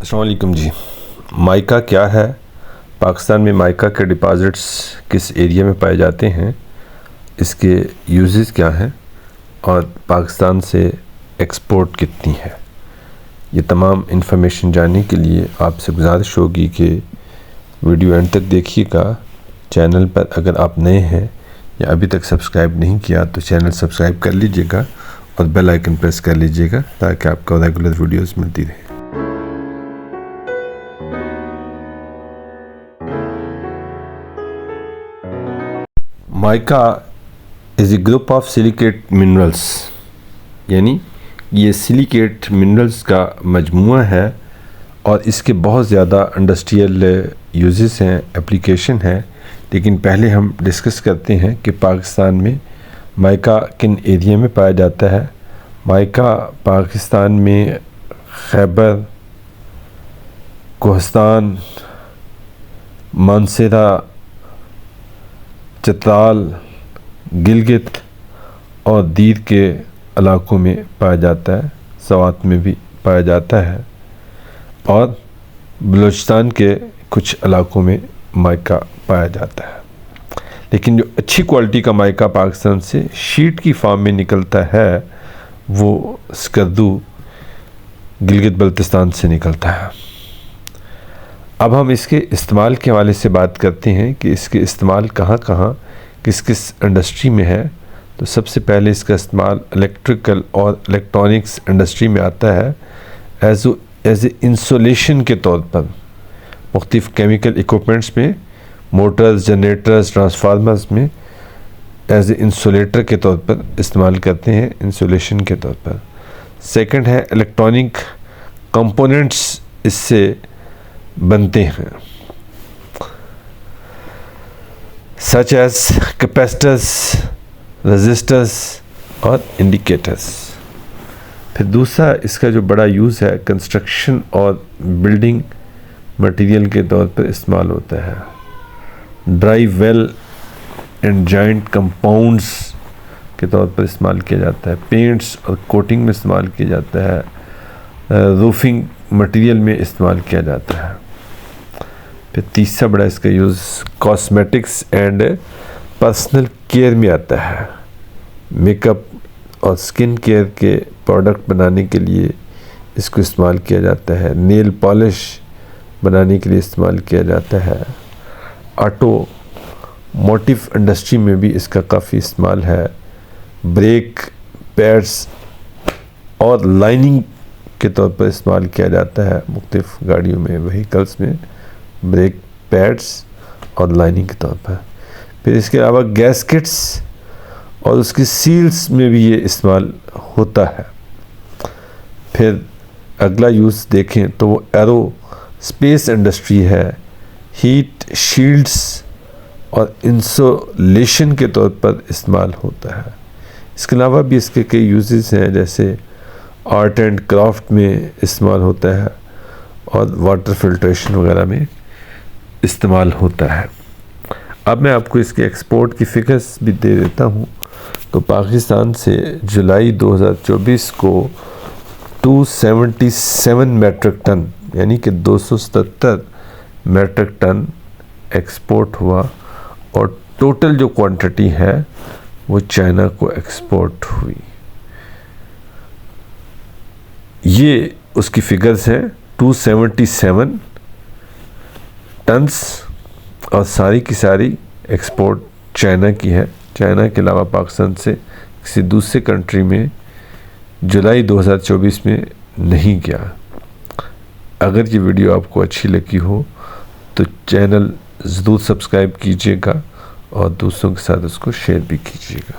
السلام علیکم جی. مائکا کیا ہے؟ پاکستان میں مائکا کے ڈپازٹس کس ایریا میں پائے جاتے ہیں، اس کے یوزز کیا ہیں اور پاکستان سے ایکسپورٹ کتنی ہے، یہ تمام انفارمیشن جاننے کے لیے آپ سے گزارش ہوگی کہ ویڈیو اینڈ تک دیکھیے گا. چینل پر اگر آپ نئے ہیں یا ابھی تک سبسکرائب نہیں کیا تو چینل سبسکرائب کر لیجئے گا اور بیل آئیکن پریس کر لیجئے گا تاکہ آپ کو ریگولر ویڈیوز ملتی رہیں. Mica is a group of silicate minerals, یعنی یہ سلیکیٹ منرلز کا مجموعہ ہے اور اس کے بہت زیادہ انڈسٹریل یوزز ہیں، اپلیکیشن ہیں. لیکن پہلے ہم ڈسکس کرتے ہیں کہ پاکستان میں مائکا کن ایریا میں پایا جاتا ہے. مائکا پاکستان میں خیبر، کوہستان، مانسہرہ، چترال، گلگت اور دیر کے علاقوں میں پایا جاتا ہے. سوات میں بھی پایا جاتا ہے اور بلوچستان کے کچھ علاقوں میں مائکا پایا جاتا ہے. لیکن جو اچھی کوالٹی کا مائکا پاکستان سے شیٹ کی فارم میں نکلتا ہے وہ سکردو، گلگت بلتستان سے نکلتا ہے. اب ہم اس کے استعمال کے حوالے سے بات کرتے ہیں کہ اس کے استعمال کہاں کہاں کس کس انڈسٹری میں ہے. تو سب سے پہلے اس کا استعمال الیکٹریکل اور الیکٹرانکس انڈسٹری میں آتا ہے ایز اے انسولیشن کے طور پر. مختلف کیمیکل ایکوپمنٹس میں، موٹرز، جنریٹرز، ٹرانسفارمرز میں ایز اے انسولیٹر کے طور پر استعمال کرتے ہیں، انسولیشن کے طور پر. سیکنڈ ہے الیکٹرانک کمپوننٹس اس سے بنتے ہیں، سچ ایز کیپیسٹرز، رزسٹرز اور انڈیکیٹرز. پھر دوسرا اس کا جو بڑا یوز ہے کنسٹرکشن اور بلڈنگ مٹیریل کے طور پر استعمال ہوتا ہے. Drywall and joint compounds کے طور پر استعمال کیا جاتا ہے. پینٹس اور کوٹنگ میں استعمال کیا جاتا ہے. روفنگ مٹیریل میں استعمال کیا جاتا ہے. پھر تیسرا بڑا اس کا use cosmetics and personal care میں آتا ہے. میک اپ اور سکن کیئر کے پروڈکٹ بنانے کے لیے اس کو استعمال کیا جاتا ہے. نیل پالش بنانے کے لیے استعمال کیا جاتا ہے. آٹو موٹیو انڈسٹری میں بھی اس کا کافی استعمال ہے. بریک پیڈز اور لائننگ کے طور پر استعمال کیا جاتا ہے مختلف گاڑیوں میں، وہیکلس میں بریک پیڈز اور لائننگ کے طور پر. پھر اس کے علاوہ گیسکٹس اور اس کی سیلز میں بھی یہ استعمال ہوتا ہے. پھر اگلا یوز دیکھیں تو وہ ایرو اسپیس انڈسٹری ہے. ہیٹ شیلڈز اور انسولیشن کے طور پر استعمال ہوتا ہے. اس کے علاوہ بھی اس کے کئی یوزز ہیں، جیسے آرٹ اینڈ کرافٹ میں استعمال ہوتا ہے اور واٹر فلٹریشن وغیرہ میں استعمال ہوتا ہے. اب میں آپ کو اس کے ایکسپورٹ کی فگرز بھی دے دیتا ہوں. تو پاکستان سے جولائی 2024 کو 277 میٹرک ٹن یعنی کہ 277 میٹرک ٹن ایکسپورٹ ہوا اور ٹوٹل جو کوانٹٹی ہے وہ چائنا کو ایکسپورٹ ہوئی. یہ اس کی فگرز ہیں 277 ٹنز اور ساری کی ساری ایکسپورٹ چائنا کی ہے. چائنا کے علاوہ پاکستان سے کسی دوسرے کنٹری میں جولائی 2024 میں نہیں گیا. اگر یہ ویڈیو آپ کو اچھی لگی ہو تو چینل ضرور سبسکرائب کیجیے گا اور دوسروں کے ساتھ اس کو شیئر بھی کیجیے گا.